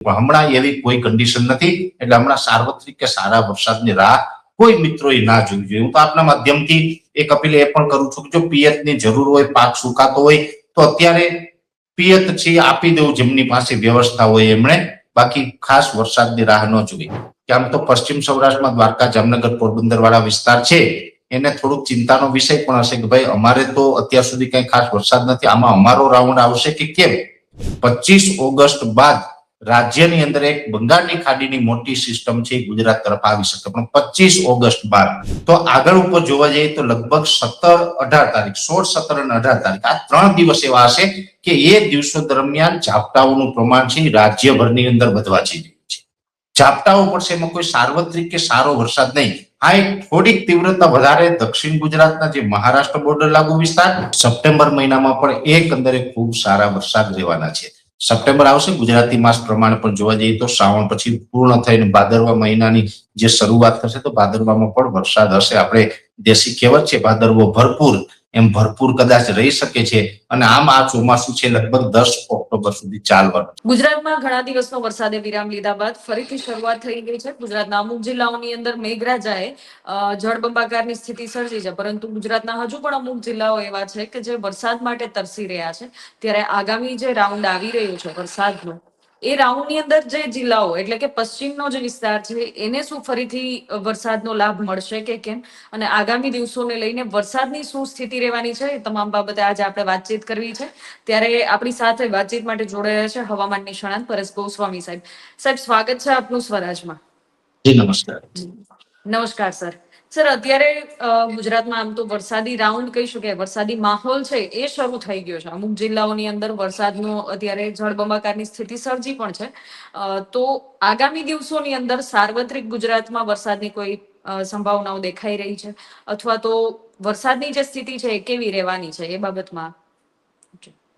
પણ હમણાં એવી કોઈ કન્ડિશન નથી, એટલે હમણાં સાર્વત્રિક કે સારા વરસાદની રાહ કોઈ મિત્રોએ ના જોવી જોઈએ. હું તો આપના માધ્યમથી એક અપીલ એ પણ કરું છું કે જો પિયતની જરૂર હોય, પાક સુકાતો હોય તો અત્યારે પિયત છે આપી દેવું જેમની પાસે વ્યવસ્થા હોય એમણે, બાકી ખાસ વરસાદની રાહ ન જોવી. કે આમ તો પશ્ચિમ સૌરાષ્ટ્રમાં દ્વારકા, જામનગર, પોરબંદર વાળા વિસ્તાર છે એને થોડુંક ચિંતાનો વિષય પણ હશે કે ભાઈ અમારે તો અત્યાર સુધી કઈ ખાસ વરસાદ નથી, આમાં અમારો રાઉન્ડ આવશે કે કેમ. 25 ઓગસ્ટ બાદ રાજ્યની અંદર એક બંગાળની ખાડીની મોટી સિસ્ટમ છે ગુજરાત તરફ આવી શકે, પણ 25 ઓગસ્ટ બાદ તો આગળ ઉપર જોવા જઈએ તો લગભગ 17-18 તારીખ, 16, 17 અને 18 તારીખ આ 3 દિવસ એવા હશે કે એ દિવસો દરમિયાન ઝાપટાઓનું પ્રમાણ છે રાજ્યભરની અંદર વધવા જઈ રહ્યું છે. ઝાપટાઓ પડશે, એમાં કોઈ સાર્વત્રિક કે સારો વરસાદ નહીં. આ એક થોડીક તીવ્રતા વધારે દક્ષિણ ગુજરાતના જે મહારાષ્ટ્ર બોર્ડર લાગુ વિસ્તાર, સપ્ટેમ્બર મહિનામાં પણ એકંદરે ખૂબ સારા વરસાદ રહેવાના છે. સપ્ટેમ્બર આવશે ગુજરાતી માસ પ્રમાણે પણ જોવા જઈએ તો શ્રાવણ પછી પૂર્ણ થઈને ભાદરવા મહિનાની જે શરૂઆત થશે તો ભાદરવામાં પણ વરસાદ હશે. આપણે દેશી કહેવત છે ભાદરવો ભરપૂર, એમ ભરપૂર કદાચ રહી શકે છે. અને આમ આ ચોમાસું છે લગભગ 10 ઓક્ટોબર સુધી ચાલવાનું. ગુજરાતમાં ઘણા દિવસનો વરસાદે વિરામ લીધા બાદ ફરીથી શરૂઆત થઈ ગઈ છે. ગુજરાતના અમુક જિલ્લાઓની અંદર મેઘરાજાએ જળબંબાકારની સ્થિતિ સર્જી છે, પરંતુ ગુજરાતના હજુ પણ અમુક જિલ્લાઓ એવા છે કે જે વરસાદ માટે તરસી રહ્યા છે. ત્યારે આગામી જે રાઉન્ડ આવી રહ્યું છે વરસાદનો, એ રાઉન્ડની અંદર જે જિલ્લાઓ એટલે કે પશ્ચિમનો જે વિસ્તાર છે એને શું ફરીથી વરસાદનો લાભ મળશે કે કેમ, અને આગામી દિવસોને લઈને વરસાદની શું સ્થિતિ રહેવાની છે, એ તમામ બાબતે આજે આપણે વાતચીત કરવી છે. ત્યારે આપણી સાથે વાતચીત માટે જોડાયા છે હવામાન નિષ્ણાત પરેશ ગોસ્વામી સાહેબ. સાહેબ, સ્વાગત છે આપનું સ્વરાજમાં. જી નમસ્કાર. નમસ્કાર સર. સર, અત્યારે ગુજરાતમાં આમ તો વરસાદી રાઉન્ડ કહી શકાય, વરસાદી માહોલ છે એ શરૂ થઈ ગયો છે. અમુક જિલ્લાઓની અંદર વરસાદનો અત્યારે જળબંબાકારની સ્થિતિ સર્જી પણ છે. તો આગામી દિવસોની અંદર સાર્વત્રિક ગુજરાતમાં વરસાદની કોઈ સંભાવનાઓ દેખાઈ રહી છે, અથવા તો વરસાદની જે સ્થિતિ છે એ કેવી રહેવાની છે એ બાબતમાં?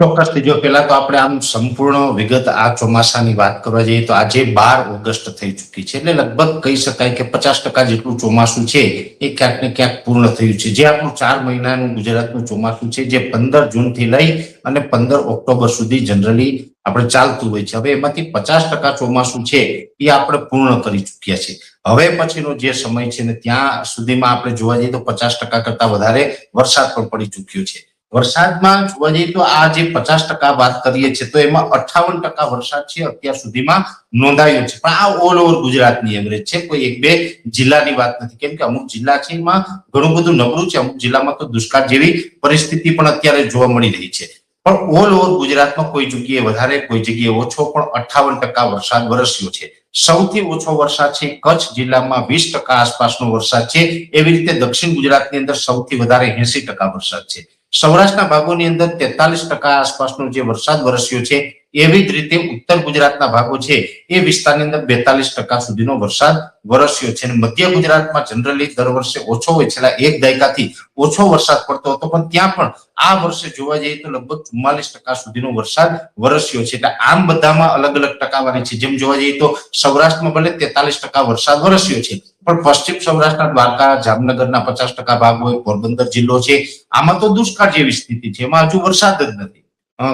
ચોક્કસથી જો પેલા તો આપણે આમ સંપૂર્ણ વિગત આ ચોમાસાની વાત કરવા જઈએ તો આજે 12 ઓગસ્ટ થઈ ચૂકી છે, એટલે લગભગ કહી શકાય કે 50% જેટલું ચોમાસું છે એ ક્યાંક ને ક્યાંક પૂર્ણ થયું છે. જે આપણું 4 મહિનાનું ગુજરાતનું ચોમાસું છે જે 15 જૂનથી લઈ અને 15 ઓક્ટોબર સુધી જનરલી આપણે ચાલતું હોય છે. હવે એમાંથી 50% ચોમાસું છે એ આપણે પૂર્ણ કરી ચૂક્યા છે. હવે પછીનો જે સમય છે ને ત્યાં સુધીમાં આપણે જોવા જઈએ તો 50% કરતા વધારે વરસાદ પણ પડી ચૂક્યો છે. વરસાદમાં જોવા જઈએ તો આ જે 50% વાત કરીએ છીએ તો એમાં 58% વરસાદ છે અત્યાર સુધીમાં નોંધાયો છે. પણ આ ઓલ ઓવર ગુજરાતની એવરેજ છે, કોઈ એક બે જિલ્લાની વાત નથી. કેમ કે અમુક જિલ્લા છે એમાં ઘણું બધું નબળું છે, અમુક જિલ્લામાં તો દુષ્કાળ જેવી પરિસ્થિતિ પણ અત્યારે જોવા મળી રહી છે. પણ ઓલ ઓવર ગુજરાતમાં કોઈ જગ્યાએ વધારે, કોઈ જગ્યાએ ઓછો, પણ 58% વરસાદ વરસ્યો છે. સૌથી ઓછો વરસાદ છે કચ્છ જિલ્લામાં 20% આસપાસનો વરસાદ છે. એવી રીતે દક્ષિણ ગુજરાતની અંદર સૌથી વધારે 80% વરસાદ છે. સૌરાષ્ટ્રના ભાગોની અંદર 43% આસપાસનો જે વરસાદ વરસ્યો છે. એવી જ રીતે ઉત્તર ગુજરાતના ભાગો છે એ વિસ્તારની અંદર 42% સુધીનો વરસાદ વરસ્યો છે. અને મધ્ય ગુજરાતમાં જનરલી દર વર્ષે ઓછો હોય, છેલ્લા એક દાયકાથી ઓછો વરસાદ પડતો હતો, પણ ત્યાં પણ આ વર્ષે જોવા જઈએ તો લગભગ 44% સુધીનો વરસાદ વરસ્યો છે. એટલે આમ બધામાં અલગ અલગ ટકાવારી છે. જેમ જોવા જઈએ તો સૌરાષ્ટ્રમાં ભલે 43% વરસાદ વરસ્યો છે, પણ પશ્ચિમ સૌરાષ્ટ્રના દ્વારકા, જામનગરના 50% ભાગ હોય, પોરબંદર જિલ્લો છે, આમાં તો દુષ્કાળ જેવી સ્થિતિ છે, એમાં હજુ વરસાદ જ નથી.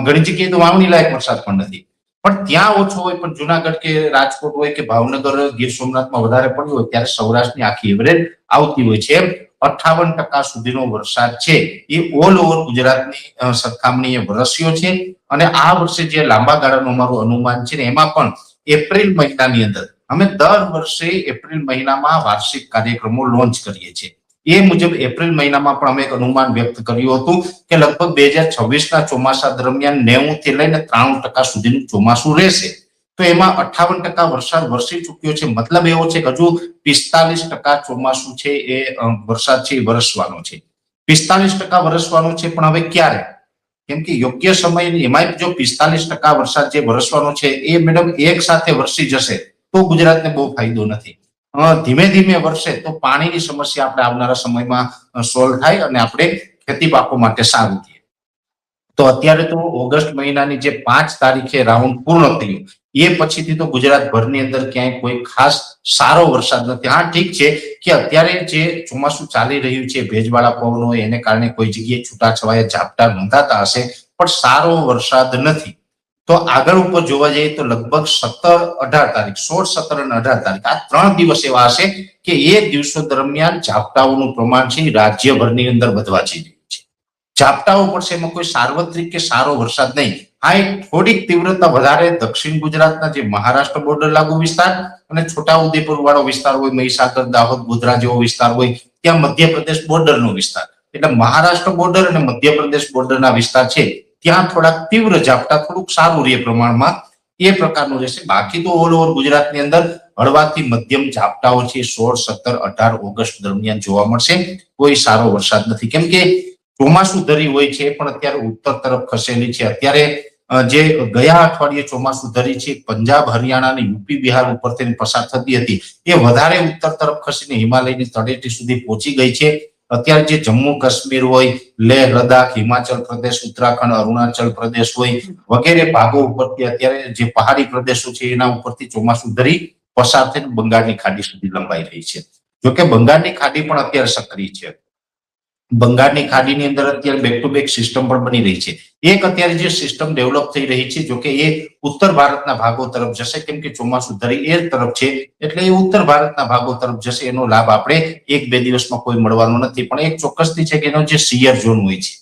ઘણી જગ્યાએ તો વાવણી લાયક વરસાદ પણ નથી. પણ ત્યાં ઓછો હોય, પણ જુનાગઢ કે રાજકોટ હોય કે ભાવનગર, ગીર સોમનાથમાં વધારે પડ્યું હોય ત્યારે સૌરાષ્ટ્રની આખી એવરેજ આવતી હોય છે. એમ 58% સુધીનો વરસાદ છે એ ઓલ ઓવર ગુજરાતની સરખામણીએ વરસ્યો છે. અને આ વર્ષે જે લાંબા ગાળાનું અમારું અનુમાન છે ને એમાં પણ એપ્રિલ મહિનાની અંદર અમે દર વર્ષે એપ્રિલ મહિનામાં વાર્ષિક કાર્યક્રમો લોન્ચ કરીએ છીએ. એ મુજબ એપ્રિલ મહિનામાં પણ અમે એક અનુમાન વ્યક્ત કર્યું હતું કે લગભગ 2026ના ચોમાસા દરમિયાન 90 થી લઈને 93% સુધીનું ચોમાસું રહેશે. તો એમાં 58% વરસાદ વરસી ચૂક્યો છે. મતલબ એવો છે કે હજુ 45% ચોમાસું છે એ વરસાદ છે એ વરસવાનો છે. 45% વરસવાનો છે, પણ હવે ક્યારે? કેમ કે યોગ્ય સમય, એમાં જો 45% વરસાદ જે વરસવાનો છે એ મેડમ એક સાથે વરસી જશે તો ગુજરાતને બહુ ફાયદો નથી. ધીમે ધીમે વરસે તો પાણીની સમસ્યા આપણે આવનારા સમયમાં સોલ્વ થાય અને આપણે ખેતી પાકો માટે સારું થાય. તો અત્યારે તો ઓગસ્ટ મહિનાની જે 5 તારીખે રાઉન્ડ પૂર્ણ થયું એ પછીથી તો ગુજરાત ભરની અંદર ક્યાંય કોઈ ખાસ સારો વરસાદ નથી. હા, ઠીક છે કે અત્યારે જે ચોમાસું ચાલી રહ્યું છે, ભેજવાળા પવનો, એને કારણે કોઈ જગ્યાએ છૂટાછવાયા ઝાપટા નોંધાતા હશે, પણ સારો વરસાદ નથી. તો આગળ ઉપર જોવા જઈએ તો લગભગ 17-18 તારીખ 16, 17 અને 18 તારીખ આ 3 દિવસ એવા હશે કે એ દિવસો દરમિયાન ઝાપટાઓનું પ્રમાણ છે રાજ્યભરની અંદર વધવા જઈ રહ્યું છે. ઝાપટાઓ પડશે, એમાં કોઈ સાર્વત્રિક કે સારો વરસાદ નહીં. હા, એક થોડીક તીવ્રતા વધારે દક્ષિણ ગુજરાતના જે મહારાષ્ટ્ર બોર્ડર લાગુ વિસ્તાર અને છોટાઉદેપુર વાળો વિસ્તાર હોય, મહીસાગર, દાહોદ, ગોધરા જેવો વિસ્તાર હોય, ત્યાં મધ્યપ્રદેશ બોર્ડરનો વિસ્તાર, એટલે મહારાષ્ટ્ર બોર્ડર અને મધ્યપ્રદેશ બોર્ડરના વિસ્તાર છે ત્યાં થોડાક તીવ્ર ઝાપટા, થોડુંક સારું રહે પ્રમાણમાં, એ પ્રકારનું રહેશે. બાકી તો ઓલ ઓવર ગુજરાતની અંદર હળવાથી મધ્યમ ઝાપટાઓ છે 16, 17, 18 ઓગસ્ટ દરમિયાન જોવા મળશે. કોઈ સારો વરસાદ નથી, કેમ કે ચોમાસું ધરી હોય છે પણ અત્યારે ઉત્તર તરફ ખસેલી છે. અત્યારે જે ગયા અઠવાડિયે ચોમાસું ધરી છે પંજાબ, હરિયાણા અને યુપી, બિહાર ઉપરથી પસાર થતી હતી, એ વધારે ઉત્તર તરફ ખસીને હિમાલયની તળેટી સુધી પહોંચી ગઈ છે. અત્યારે જે જમ્મુ કાશ્મીર હોય, લેહ, લદ્દાખ, હિમાચલ પ્રદેશ, ઉત્તરાખંડ, અરુણાચલ પ્રદેશ હોય વગેરે ભાગો ઉપરથી અત્યારે જે પહાડી પ્રદેશો છે એના ઉપરથી ચોમાસું ધરી પસાર થઈને બંગાળની ખાડી સુધી લંબાઈ રહી છે. જોકે બંગાળની ખાડી પણ અત્યારે સક્રિય છે. બંગાળની ખાડીની અંદર અત્યારે બેક ટુ બેક સિસ્ટમ પણ બની રહી છે. એક અત્યારે જે સિસ્ટમ ડેવલપ થઈ રહી છે, જોકે એ ઉત્તર ભારતના ભાગો તરફ જશે, કેમ કે ચોમાસું ધરી એ તરફ છે એટલે એ ઉત્તર ભારતના ભાગો તરફ જશે. એનો લાભ આપણે 1-2 દિવસમાં કોઈ મળવાનો નથી, પણ એક ચોક્કસથી છે કે એનો જે સિયર ઝોન હોય છે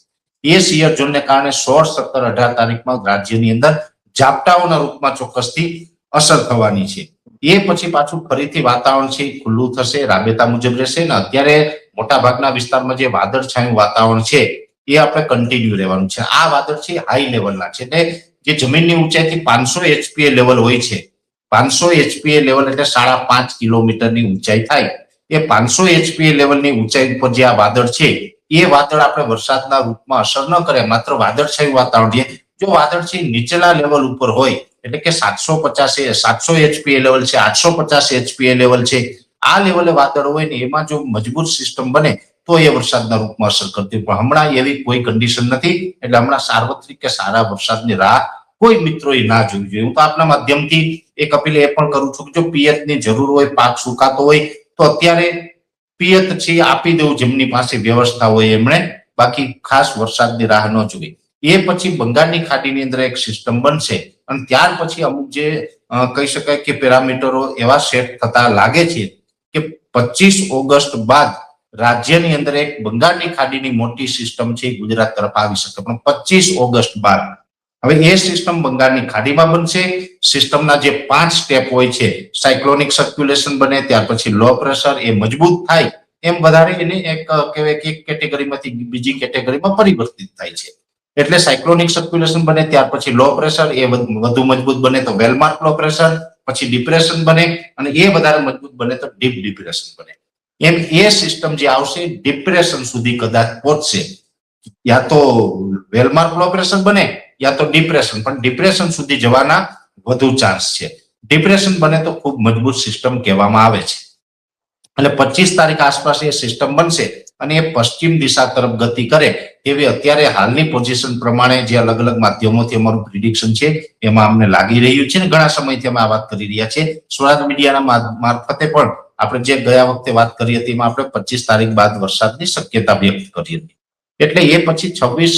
એ સિયર ઝોનને કારણે 16, 17, 18 તારીખમાં રાજ્યની અંદર ઝાપટાઓના રૂપમાં ચોક્કસથી અસર થવાની છે. એ પછી પાછું ફરીથી વાતાવરણ છે ખુલ્લું થશે, રાબેતા મુજબ રહેશે ને અત્યારે મોટા ભાગના વિસ્તારમાં જે વાદળછાયું વાતાવરણ છે એ આપણે કન્ટિન્યુ રહેવાનું છે. આ વાદળ છે હાઈ લેવલના છે, એટલે જે જમીનની ઊંચાઈથી 500 HPA લેવલ હોય છે, 500 HPA લેવલ એટલે 5.5 કિલોમીટરની ઊંચાઈ થાય. એ 500 HPA લેવલની ઊંચાઈ ઉપર જે આ વાદળ છે એ વાદળ આપણે વરસાદના રૂપમાં અસર ન કરે, માત્ર વાદળછાયું વાતાવરણ રહે. જો વાદળ છે નીચલા લેવલ ઉપર હોય એટલે કે 750 HPA લેવલ છે, 850 HPA લેવલ છે, આ લેવલે વાદળ હોય ને એમાં જો મજબૂત સિસ્ટમ બને તો એ વરસાદના રૂપમાં અસર કરતી. પણ હમણાં એવી કોઈ કન્ડિશન નથી, એટલે હમણાં સાર્વત્રિક કે સારા વરસાદની રાહ કોઈ મિત્રોએ ના જોવી જોઈએ. હું તો આપના માધ્યમથી એક અપીલ એ પણ કરું છું કે જો પિયતની જરૂર હોય, પાક સુકાતો હોય તો અત્યારે પિયત છે આપી દેવું જેમની પાસે વ્યવસ્થા હોય એમણે, બાકી ખાસ વરસાદની રાહ ન જોવી. એ પછી બંગાળની ખાડીની અંદર એક સિસ્ટમ બનશે અને ત્યાર પછી અમુક જે કહી શકાય કે પેરામીટરો એવા સેટ થતા લાગે છે કે 25 ઓગસ્ટ બાદ રાજ્યની અંદર એક બંગાળની ખાડીની મોટી સિસ્ટમ છે ગુજરાત તરફ આવી શકે, પણ 25 ઓગસ્ટ બાદ. હવે એ સિસ્ટમ બંગાળની ખાડીમાં બનશે. સિસ્ટમના જે 5 સ્ટેપ હોય છે, સાયક્લોનિક સર્ક્યુલેશન બને, ત્યાર પછી લો પ્રેશર, એ મજબૂત થાય એમ વધારે એને એક કહેવાય કે એક કેટેગરીમાંથી બીજી કેટેગરીમાં પરિવર્તિત થાય છે. એટલે સાયક્લોનિક સર્ક્યુલેશન બને, ત્યાર પછી લો પ્રેશર, એ વધુ મજબૂત બને તો વેલમાર્ક લો પ્રેશર, પછી ડિપ્રેશન બને અને એ વધારે મજબૂત બને તો ડીપ ડિપ્રેશન બને. એમ એ સિસ્ટમ જે આવશે ડિપ્રેશન સુધી કદાચ પહોંચશે. યા તો વેલમાર્ક લો પ્રેશર બને યા તો ડિપ્રેશન, પણ ડિપ્રેશન સુધી જવાના વધુ ચાન્સ છે. ડિપ્રેશન બને તો ખૂબ મજબૂત સિસ્ટમ કહેવામાં આવે છે. એટલે 25 તારીખ આસપાસ એ સિસ્ટમ બનશે અને એ પશ્ચિમ દિશા તરફ ગતિ કરે એવી અત્યારે હાલની પોઝિશન પ્રમાણે જે અલગ અલગ માધ્યમોથી અમારું પ્રિડિક્શન છે એમાં અમને લાગી રહ્યું છે ને ઘણા સમયથી અમે આ વાત કરી રહ્યા છે. સ્વરાજ મીડિયાના મારફતે પણ આપણે જે ગયા વખતે વાત કરી હતી એમાં આપણે 25 તારીખ બાદ વરસાદની શક્યતા વ્યક્ત કરી હતી. એટલે એ પછી 26,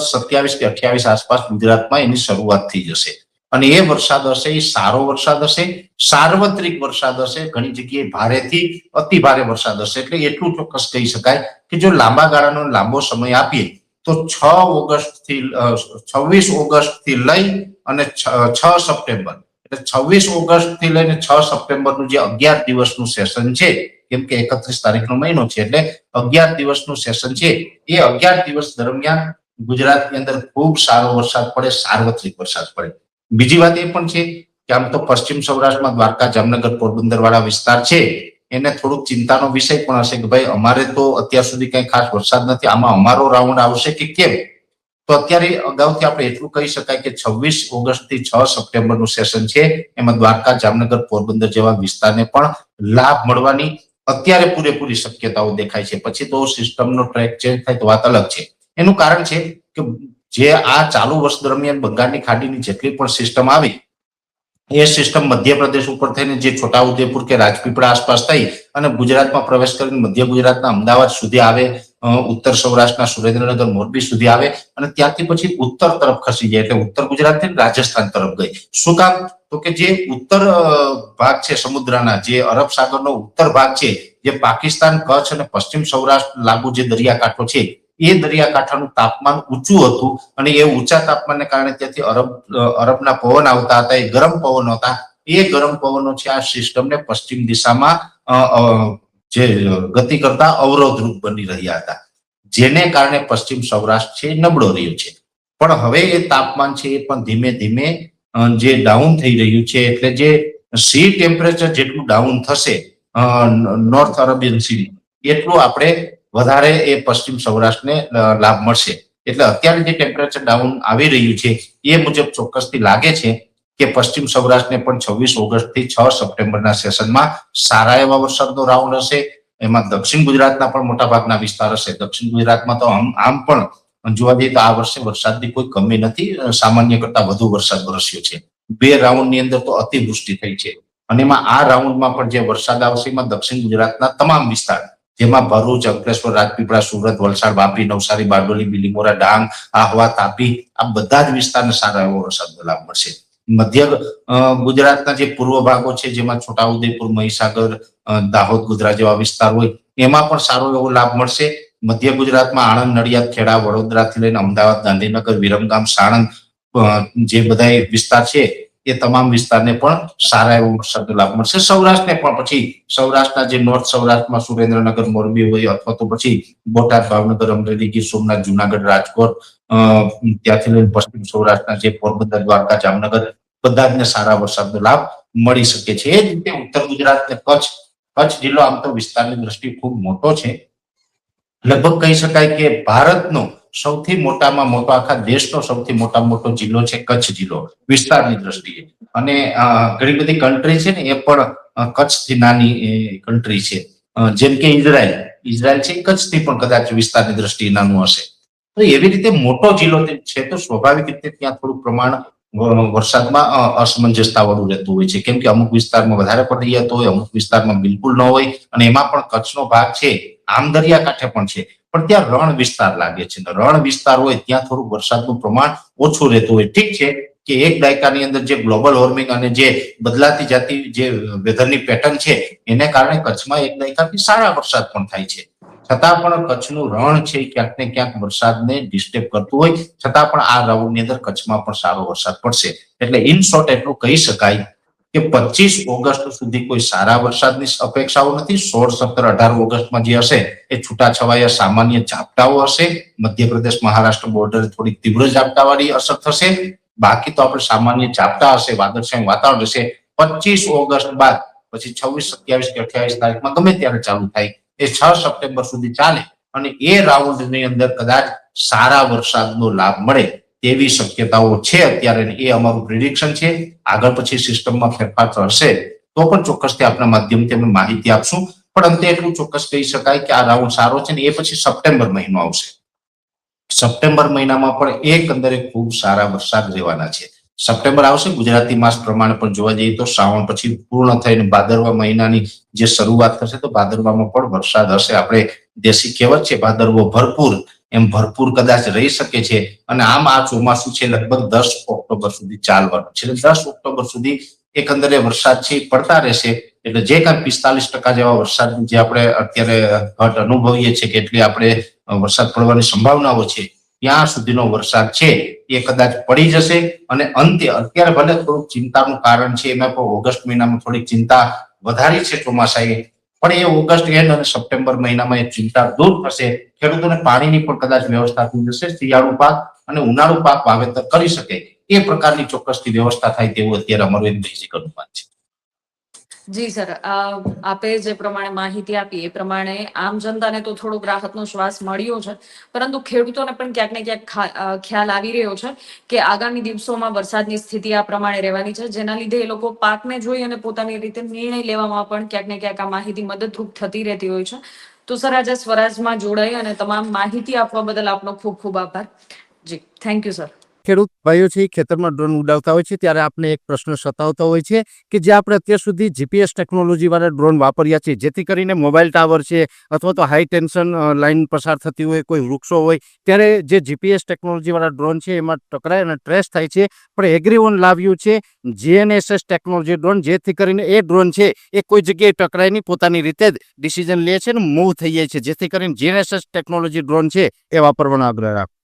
27 કે 28 આસપાસ ગુજરાતમાં એની શરૂઆત થઈ જશે અને એ વરસાદ હશે એ સારો વરસાદ હશે, સાર્વત્રિક વરસાદ હશે, ઘણી જગ્યાએ ભારેથી અતિ ભારે વરસાદ હશે. એટલે એટલું ચોક્કસ કહી શકાય કે જો લાંબા ગાળાનો લાંબો સમય આપીએ તો 26 ઓગસ્ટ થી લઈ અને 6 સપ્ટેમ્બર, એટલે 26 ઓગસ્ટ થી લઈને 6 સપ્ટેમ્બરનું જે 11 દિવસનું સેશન છે, કેમ કે 31 તારીખનો મહિનો છે એટલે 11 દિવસનું સેશન છે, એ 11 દિવસ દરમિયાન ગુજરાતની અંદર ખૂબ સારો વરસાદ પડે, સાર્વત્રિક વરસાદ પડે. બીજી વાત એ પણ છે કે આમ તો પશ્ચિમ સૌરાષ્ટ્રમાં દ્વારકા, જામનગર, પોરબંદર વાળા વિસ્તાર છે એને થોડુંક ચિંતાનો વિષય પણ હશે કે ભાઈ અમારે તો અત્યાર સુધી કઈ ખાસ વરસાદ નથી, આમાં અમારો રાઉન્ડ આવશે કે કેમ. તો અત્યારે અગાઉથી આપણે એટલું કહી શકાય કે 26 ઓગસ્ટ થી 6 સપ્ટેમ્બરનું સેશન છે એમાં દ્વારકા, જામનગર, પોરબંદર જેવા વિસ્તારને પણ લાભ મળવાની અત્યારે પૂરેપૂરી શક્યતાઓ દેખાય છે. પછી તો સિસ્ટમનો ટ્રેક ચેન્જ થાય તો વાત અલગ છે. એનું કારણ છે કે જે આ ચાલુ વર્ષ દરમિયાન બંગાળની ખાડીની જેટલી પણ સિસ્ટમ આવી એ સિસ્ટમ મધ્યપ્રદેશ ઉપર થઈને જે છોટાઉદેપુર કે રાજપીપળા આસપાસ થઈ અને ગુજરાતમાં પ્રવેશ કરીને મધ્ય ગુજરાતના અમદાવાદ સુધી આવે ઉત્તર સૌરાષ્ટ્રના સુરેન્દ્રનગર મોરબી સુધી આવે અને ત્યાંથી પછી ઉત્તર તરફ ખસી જાય એટલે ઉત્તર ગુજરાતથી રાજસ્થાન તરફ ગઈ. શું કામ? તો કે જે ઉત્તર ભાગ છે સમુદ્રના, જે અરબ સાગરનો ઉત્તર ભાગ છે, જે પાકિસ્તાન, કચ્છ અને પશ્ચિમ સૌરાષ્ટ્ર લાગુ જે દરિયાકાંઠો છે, એ દરિયાકાંઠાનું તાપમાન ઊંચું હતું અને એ ઊંચા તાપમાનને કારણે ત્યાંથી અરબના પવન આવતા હતા. એ ગરમ પવનો હતા. એ ગરમ પવનો છે આ સિસ્ટમને પશ્ચિમ દિશામાં જે ગતિ કરતા અવરોધરૂપ બની રહ્યા હતા, જેને કારણે પશ્ચિમ સૌરાષ્ટ્ર છે નબળો રહ્યો છે. પણ હવે એ તાપમાન છે એ પણ ધીમે ધીમે જે ડાઉન થઈ રહ્યું છે, એટલે જે સી ટેમ્પરેચર જેટલું ડાઉન થશે નોર્થ અરેબિયન સી, એટલું આપણે વધારે એ પશ્ચિમ સૌરાષ્ટ્રને લાભ મળશે. એટલે અત્યારે જે ટેમ્પરેચર ડાઉન આવી રહ્યું છે એ મુજબ ચોક્કસથી લાગે છે કે પશ્ચિમ સૌરાષ્ટ્રને પણ 26 ઓગસ્ટથી 6 સપ્ટેમ્બરના સેશનમાં સારા એવા વરસાદનો રાઉન્ડ હશે. એમાં દક્ષિણ ગુજરાતના પણ મોટાભાગના વિસ્તાર હશે. દક્ષિણ ગુજરાતમાં તો આમ પણ જોવા જઈએ તો આ વર્ષે વરસાદની કોઈ કમી નથી, સામાન્ય કરતા વધુ વરસાદ વરસ્યો છે. 2 રાઉન્ડની અંદર તો અતિવૃષ્ટિ થઈ છે અને એમાં આ રાઉન્ડમાં પણ જે વરસાદ આવશે એમાં દક્ષિણ ગુજરાતના તમામ વિસ્તાર, જેમાં ભરૂચ, અંકલેશ્વર, રાજપીપળા, સુરત, વલસાડ, વાપી, નવસારી, બારડોલી, બિલીમોરા, ડાંગ, આહવા, તાપી, આ બધા જ વિસ્તારને સારા એવો વરસાદનો લાભ મળશે. મધ્ય ગુજરાતના જે પૂર્વ ભાગો છે, જેમાં છોટાઉદેપુર, મહીસાગર, દાહોદ, ગોધરા જેવા વિસ્તાર હોય, એમાં પણ સારો એવો લાભ મળશે. મધ્ય ગુજરાતમાં આણંદ, નડિયાદ, ખેડા, વડોદરાથી લઈને અમદાવાદ, ગાંધીનગર, વિરમગામ, સાણંદ જે બધા વિસ્તાર છે એ તમામ વિસ્તારને પણ સારા એવો વરસાદનો લાભ મળશે. સૌરાષ્ટ્રને પણ પછી સૌરાષ્ટ્રના જે નોર્થ સૌરાષ્ટ્રમાં સુરેન્દ્રનગર, મોરબી હોય અથવા તો પછી બોટાદ, ભાવનગર, અમરેલી, ગીર સોમનાથ, જુનાગઢ, રાજકોટ, ત્યાંથી લઈને પશ્ચિમ સૌરાષ્ટ્રના જે પોરબંદર, દ્વારકા, જામનગર, બધા જ સારા વરસાદનો લાભ મળી શકે છે. એ જ રીતે ઉત્તર ગુજરાત ને કચ્છ જિલ્લો આમ તો વિસ્તારની દ્રષ્ટિએ ખૂબ મોટો છે. લગભગ કહી શકાય કે ભારતનો સૌથી મોટામાં મોટો, આખા દેશનો સૌથી મોટામાં મોટો જિલ્લો છે કચ્છ જિલ્લો વિસ્તારની દ્રષ્ટિએ. અને ઘણી બધી કન્ટ્રી છે ને એ પણ કચ્છથી નાની કન્ટ્રી છે. જેમ કે ઇઝરાયલ છે, કચ્છથી પણ કદાચ વિસ્તારની દ્રષ્ટિએ નાનું હશે. તો એવી રીતે મોટો જિલ્લો છે તો સ્વાભાવિક રીતે ત્યાં થોડું પ્રમાણ વરસાદમાં અસમંજસતા વાળું રહેતું હોય છે, કેમ કે અમુક વિસ્તારમાં વધારે પડી જતો હોય, અમુક વિસ્તારમાં બિલકુલ ન હોય. અને એમાં પણ કચ્છનો ભાગ છે આમ દરિયાકાંઠે પણ છે, પણ ત્યાં રણ વિસ્તાર લાગે છે. રણ વિસ્તાર હોય ત્યાં થોડું વરસાદનું પ્રમાણ ઓછું રહેતું હોય. ઠીક છે કે એક દાયકાની અંદર જે ગ્લોબલ વોર્મિંગ અને જે બદલાતી જતી જે વેધરની પેટર્ન છે એને કારણે કચ્છમાં એક દાયકાથી સારા વરસાદ પણ થાય છે. છતાં પણ કચ્છનું રણ છે ક્યાંક ને ક્યાંક વરસાદને ડિસ્ટર્બ કરતું હોય, છતાં પણ આ રાઉન્ડની અંદર કચ્છમાં પણ સારો વરસાદ પડશે. એટલે ઇન શોર્ટ એટલું કહી શકાય કે 25 ઓગસ્ટ સુધી કોઈ સારા વરસાદની અપેક્ષાઓ નથી. 16, 17, 18 ઓગસ્ટમાં જે હશે એ છૂટાછવાયા સામાન્ય ઝાપટાઓ હશે. મધ્યપ્રદેશ, મહારાષ્ટ્ર બોર્ડરે થોડી તીવ્ર ઝાપટાવાળી અસર થશે. બાકી તો આપણે સામાન્ય ઝાપટા હશે, વાદળછાયું વાતાવરણ હશે. 25 ઓગસ્ટ બાદ પછી 26, 27 કે 28 તારીખમાં ગમે ત્યારે ચાલુ થાય, એ 6 સપ્ટેમ્બર સુધી ચાલે અને એ રાઉન્ડની અંદર કદાચ સારા વરસાદનો લાભ મળે તેવી શક્યતાઓ છે અત્યારે. એ અમારું પ્રિડિક્શન છે. આગળ પછી સિસ્ટમમાં ફેરફાર થશે તો પણ ચોક્કસથી આપણા માધ્યમથી અમે માહિતી આપશું. પણ અંતે એટલું ચોક્કસ કહી શકાય કે આ રાઉન્ડ સારો છે ને એ પછી સપ્ટેમ્બર મહિનો આવશે. સપ્ટેમ્બર મહિનામાં પણ એકંદરે ખૂબ સારા વરસાદ રહેવાના છે. સપ્ટેમ્બર આવશે ગુજરાતી માસ પ્રમાણે પણ જોવા જઈએ તો શ્રાવણ પછી પૂર્ણ થઈને ભાદરવા મહિનાની જે શરૂઆત થશે તો ભાદરવામાં પણ વરસાદ હશે. આપણે દેશી કહેવત છે ભાદરવો ભરપૂર, એમ ભરપૂર કદાચ રહી શકે છે. અને આમ આ ચોમાસું છે લગભગ 10 ઓક્ટોબર સુધી ચાલવાનું છે. 10 ઓક્ટોબર સુધી એકંદરે વરસાદ છે પડતા રહેશે. એટલે જે કાંઈ 45% જેવા વરસાદની જે આપણે અત્યારે ઘટ અનુભવીએ છીએ કે એટલી આપણે વરસાદ પડવાની સંભાવનાઓ છે, ત્યાં સુધીનો વરસાદ છે એ કદાચ પડી જશે. અને અંતે અત્યારે ભલે થોડુંક ચિંતાનું કારણ છે, એમાં પણ ઓગસ્ટ મહિનામાં થોડીક ચિંતા વધારી છે ચોમાસાએ, પણ એ ઓગસ્ટ એન્ડ અને સપ્ટેમ્બર મહિનામાં એ ચિંતા દૂર થશે. ખેડૂતોને પાણીની પણ કદાચ વ્યવસ્થા થઈ જશે. શિયાળુ પાક અને ઉનાળુ પાક વાવેતર કરી શકે એ પ્રકારની ચોક્કસથી વ્યવસ્થા થાય તેવું અત્યારે અમારું એક બેઝિક અનુમાન છે. જી સર, આપે જે પ્રમાણે માહિતી આપી એ પ્રમાણે આમ જનતાને તો થોડોક રાહતનો શ્વાસ મળ્યો છે, પરંતુ ખેડૂતોને પણ ક્યાંક ને ક્યાંક ખ્યાલ આવી રહ્યો છે કે આગામી દિવસોમાં વરસાદની સ્થિતિ આ પ્રમાણે રહેવાની છે, જેના લીધે એ લોકો પાકને જોઈ અને પોતાની રીતે નિર્ણય લેવામાં પણ ક્યાંક ને ક્યાંક આ માહિતી મદદરૂપ થતી રહેતી હોય છે. તો સર, આજે સ્વરાજમાં જોડાઈ અને તમામ માહિતી આપવા બદલ આપનો ખૂબ ખૂબ આભાર. જી, થેન્ક યુ સર. ખેડૂત ભાઈઓ છે એ ખેતરમાં ડ્રોન ઉડાવતા હોય છે ત્યારે આપણે એક પ્રશ્ન સતાવતો હોય છે કે જે આપણે અત્યાર સુધી જીપીએસ ટેકનોલોજી વાળા ડ્રોન વાપર્યા છે, જેથી કરીને મોબાઈલ ટાવર છે અથવા તો હાઈ ટેન્શન લાઈન પસાર થતી હોય, કોઈ વૃક્ષો હોય, ત્યારે જે જીપીએસ ટેકનોલોજી વાળા ડ્રોન છે એમાં ટકરાય અને ટ્રેસ થાય છે. પણ એગ્રીવન લાવ્યું છે જીએનએસએસ ટેકનોલોજી ડ્રોન, જેથી કરીને એ ડ્રોન છે એ કોઈ જગ્યાએ ટકરાય નહીં, પોતાની રીતે જ ડિસિઝન લે છે અને મૂવ થઈ જાય છે, જેથી કરીને જીએનએસએસ ટેકનોલોજી ડ્રોન છે એ વાપરવાનો આગ્રહ રાખો.